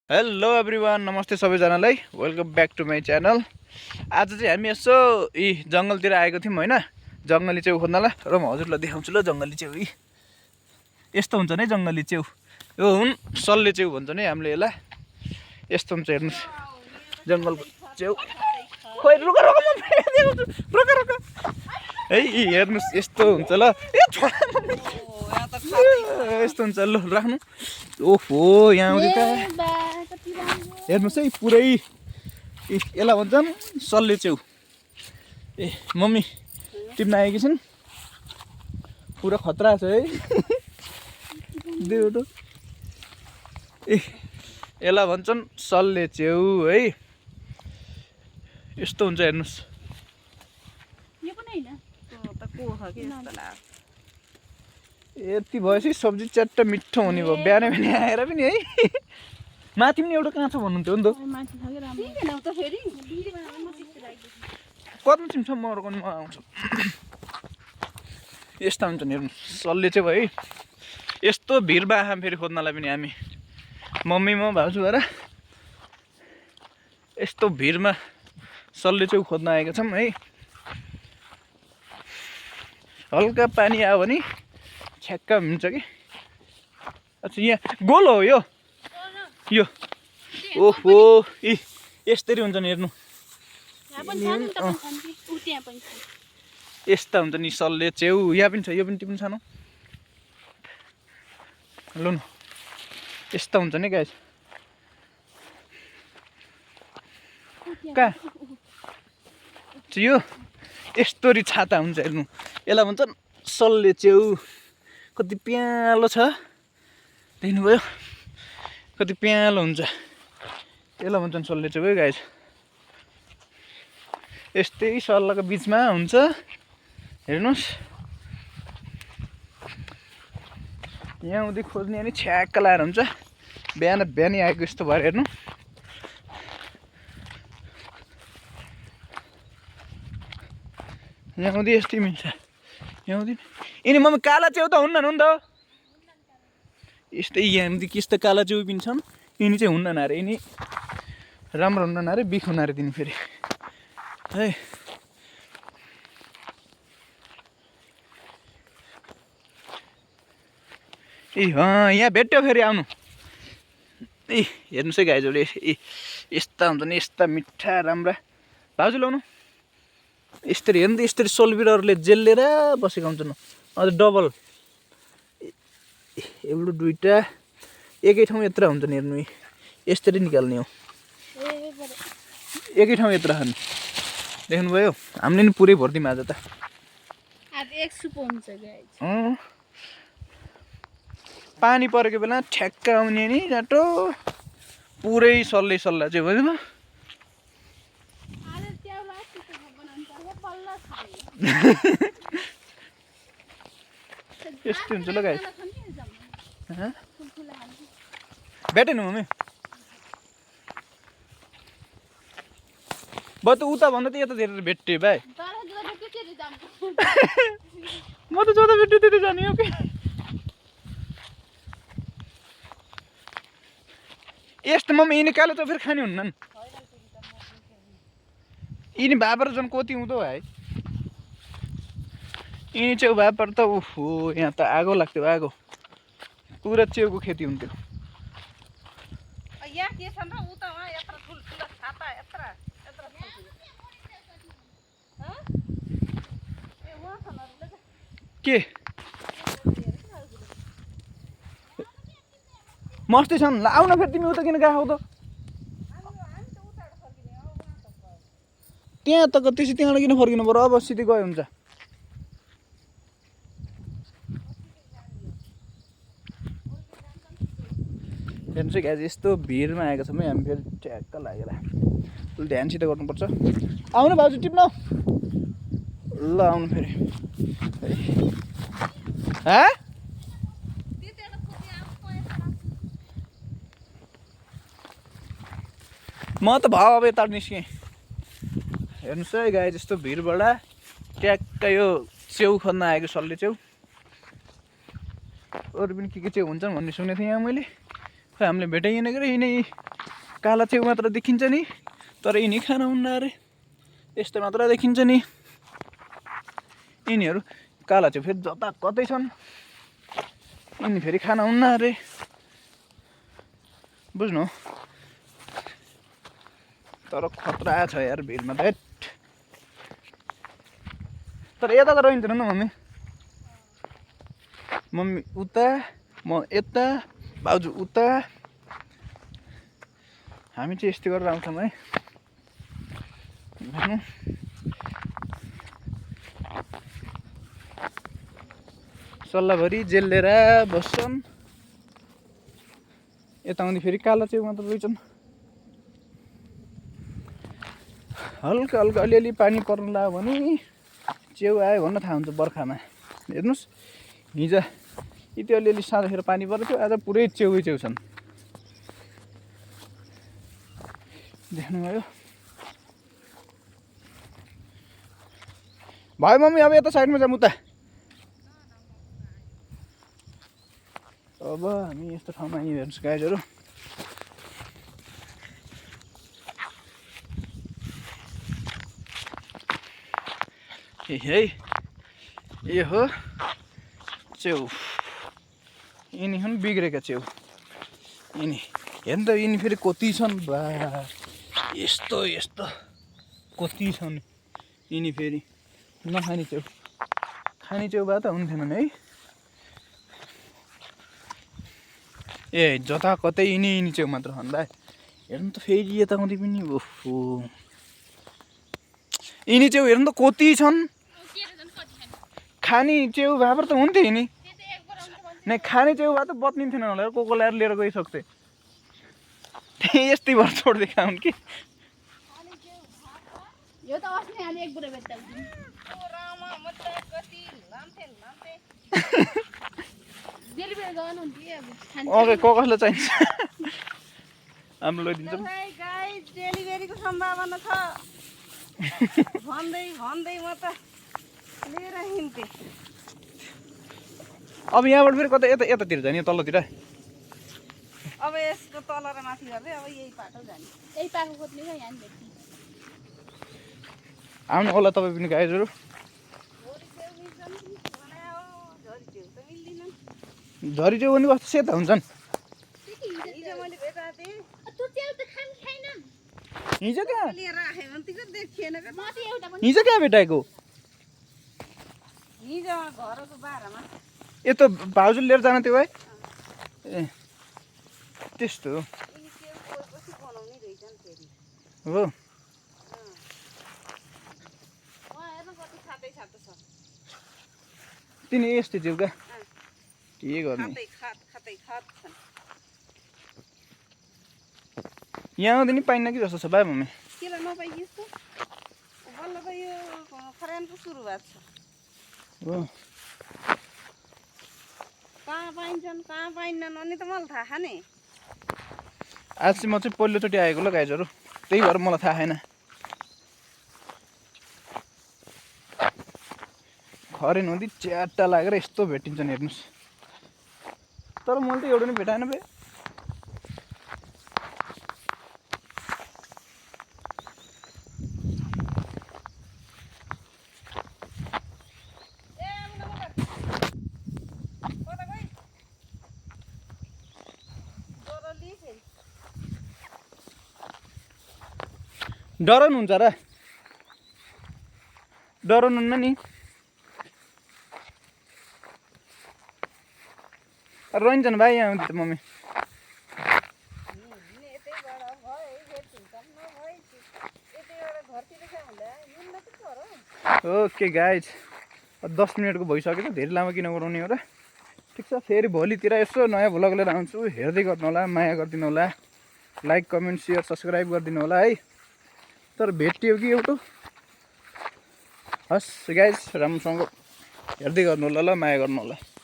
Hello everyone, नमस्ते सबैजनालाई। Welcome back to my channel. आज चाहिँ हामी यसो जङ्गलतिर आएको थियौँ होइन, जङ्गली च्याउ खोज्नलाई। र म हजुरलाई देखाउँछु ल जङ्गली च्याउ। यस्तो हुन्छ नि जङ्गली च्याउ, यो हुन् सल्ले च्याउ भन्छ नि हामीले यसलाई। यस्तो हुन्छ हेर्नुहोस् जङ्गलको च्याउ। खोइ रुक रुक म देखाउँछु, रुक रुक है। हेर्नुहोस् यस्तो हुन्छ ल, यस्तो हुन्छ ल, राख्नु। ओहो यहाँ आउँदै त हेर्नुहोस् है, पुरै यसलाई भन्छन् सल्ले च्याउ। ए मम्मी टिप्न आएकी छिन्, पुरा खतरा छ है। देऊ ए यसलाई भन्छन् सल्ले च्याउ है। यस्तो हुन्छ हेर्नुहोस्। यति भएपछि सब्जी च्याट्ट मिठो हुने भयो। बिहान बिहान आएर पनि है। माथि पनि एउटा काँचो भन्नुहुन्थ्यो नि त। कति चिम्सम्म मर्काउनु आउँछ। यस्ता हुन्छन् हेर्नु सल्ले चाहिँ भयो है। यस्तो भिड बाखा फेरि खोज्नलाई पनि हामी मम्मी म भाउजू भएर यस्तो भिडमा सल्ले च्याउ खोज्न आएका छौँ है। हल्का पानी आयो भने छ्याक्क हुन्छ कि। अच्छा यहाँ गोलो हो यो। ओहो यस्तरी हुन्छ नि हेर्नु। यस्ता हुन्छ नि सल्ले च्याउ। यहाँ पनि छ, यो पनि टिप्नु सानो लु न। यस्ता हुन्छ नि गाइस। कहाँ यो यस्तोरी छाता हुन्छ हेर्नु। यसलाई भन्छन् सल्ले च्याउ। कति प्यालो छ देख्नुभयो, कति प्यालो हुन्छ। यसलाई भन्छन् सल्ले च्याउ है गाइस। यस्तै सल्लाको बिचमा हुन्छ हेर्नुहोस्। यहाँ आउँदै खोज्ने अनि छ्याक्क लाएर हुन्छ। बिहान बिहानै आएको यस्तो भएर हेर्नु। यहाँ आउँदै यस्तै मिल्छ। यहाँ आउँदै यिनी मम्मी काला च्याउ त हुन्न नि त। यस्तै यहाँ आउँदै यस्तो काला च्याउ पनि छन्। यिनी चाहिँ हुन्न अरे, यिनी राम्रो हुन्न अरे, बिख हुन अरे तिनी फेरि है। यहाँ भेट्यो फेरि आउनु। ए हेर्नुहोस् है गाइजहरूले, यस्ता हुन्छ नि, यस्ता मिठा राम्रा। भाउजू ल्याउनु। यस्तरी हेर्नु त, यस्तरी सोलबिरहरूले जेल्लेर बसेका हुन्छन्। अझ डबल एउटा दुईवटा एकै ठाउँ यत्र हुन्छन् हेर्नु। यस्तरी निकाल्ने हो, एकै ठाउँ यत्र खाने। देख्नुभयो, हामीले नि पुरै भर्दियौँ आज त। पानी परेको बेला ठ्याक्क आउने नि जाटो, पुरै सल्लै सल्ला चाहिँ भयो। यस्तै हुन्छ ल गाइस। भेटेन मम्मी भयो त उता भन्दा त यता धेरै भेट्यो भाइ। म त जता भेट्यो त्यतै जाने हो कि। यस्तो मम्मी यिनी कालो त फेरि खाने हुन्नन्। यिनी भापर झन् कति हुँदो है। यिनी च्याउ भापर त ओहो यहाँ त आगो लाग्थ्यो, आगो। पुरा च्याउको खेती हुन्थ्यो। के मस्तै छन् ल, आउन फेरि तिमी उता किन गएको त। त्यहाँ त त्यसै त्यहाँबाट किन फर्किनु पर्यो। अब सिधै गयो हुन्छ। हेर्नुहोस् है गाइस, यस्तो भिडमा आएको छौँ है हामी फेरि ठ्याक्क लागेर। ध्यानसित गर्नुपर्छ। आउनु भाउजू टिप्नु ल, आउनु फेरि। म त भाउ अब यता निस्केँ। हेर्नुहोस् है गाइस, यस्तो भिडबाट ट्याक्क यो च्याउ खोज्न आएको सल्ले च्याउ। अरू पनि के च्याउ हुन्छन् भन्ने सुनेको थिएँ यहाँ मैले। खै हामीले भेटाइएन कि यिनै काला च्याउ मात्र देखिन्छ नि, तर यिनी खान हुन्न अरे। यस्तो मात्र देखिन्छ नि। यिनीहरू काला च्याउ फेरि जता कतै छन्, यिनी फेरि खान हुन्न अरे। बुझ्नु, तर खतरा छ यार भिडमा त। तर यता त रहन्छ न मम्मी, मम्मी उता, म यता, बाउजू उता, हामी चाहिँ यस्तै गरेर आउँछौँ है। बुझ्नु, सल्लाहभरि जेल्लेर बस्छन्। यता आउँदै फेरि काला च्याउ मात्र रहेछन्। हल्का हल्का अलिअलि पानी पर्न लाग्यो भने च्याउ आयो भन्न थाहा हुन्छ बर्खामा। हेर्नुहोस्, हिजो यति अलिअलि साँझखेर पानी परेको थियो, आज पुरै च्याउै च्याउ छन्। देख्नुभयो भयो मम्मी, अब यता साइडमा जाऊँ उता। अब हामी यस्तो ठाउँमा हेर्नुहोस् गाइजहरू, है यो हो च्याउ। यिनी हुन् बिग्रेका च्याउ। यिनी हेर्नु त, यिनी फेरि कति छन् बा, यस्तो यस्तो कति छन् यिनी फेरि। नखाने च्याउ, खाने च्याउ भए त हुन्थेनन् है। ए जता कतै यिनी च्याउ मात्र छन् भाइ। हेर्नु त फेरि यता आउँदै पनि, ओहो यिनी च्याउ हेर्नु त कति छन्। खाने च्याउ भए त हुन्थ्यो यिनी, नै खाने च्याउ भए त बत्निन्थेन होला, को ल्याएर लिएर गइसक्थे। त्यही यस्तै भएर छोडिदिएका हुन् कि। ओके, कसलाई चाहिन्छ हामी लैदिन्छौँ। डेलिभरीको सम्भावना छ भन्दै भन्दै म त लिएर हिँड्थेँ। अब यहाँबाट फेरि कता यता यतातिर जाने, तल्लोतिर। अब यसको तल र माथि गर्दै अब यही बाटो जाने। यही पाको खोज्ने क्या यहाँ भेट्ने। आउनु होला तपाईँ पनि गाइजहरू। झरी च्याउ पनि कस्तो सेता हुन्छन्। हिजो कहाँ भेटाएको? यस्तो भाउजूले लिएर जान थियो है। ए त्यस्तो हो। तिनी यस्तै च्याउ क्या, के गर्ने। यहाँ आउँदै नि पाइन्न कि जस्तो छ भाइ मम्मी। हो कहाँ पाइन्छन् कहाँ पाइन्नन् अनि त मलाई थाहा नि। आज चाहिँ म चाहिँ पहिलोचोटि आएको ल गाइजहरू, त्यही भएर मलाई थाहा छैन। खरेन हुँदै च्याट्टा लागेर यस्तो भेटिन्छन् हेर्नुहोस्। तर मैले त एउटा नि भेटाएन बे। डराउनुहुन्छ र? डराउनुहुन्न नि? रहन्छन् भाइ यहाँ आउँदै त मम्मी। ओके गाइज, 10 मिनटको भइसक्यो त, धेरै लामो किन गराउने हो र। ठिक छ, फेरि भोलितिर यसो नयाँ भ्लग लिएर आउँछु। हेर्दै गर्नु होला, माया गरिदिनु होला, लाइक कमेन्ट सेयर सब्सक्राइब गरिदिनु होला है। तर भेटियो कि एउटा। हस् गाइज, राम्रोसँग हेर्दै गर्नु होला ल, माया गर्नु होला।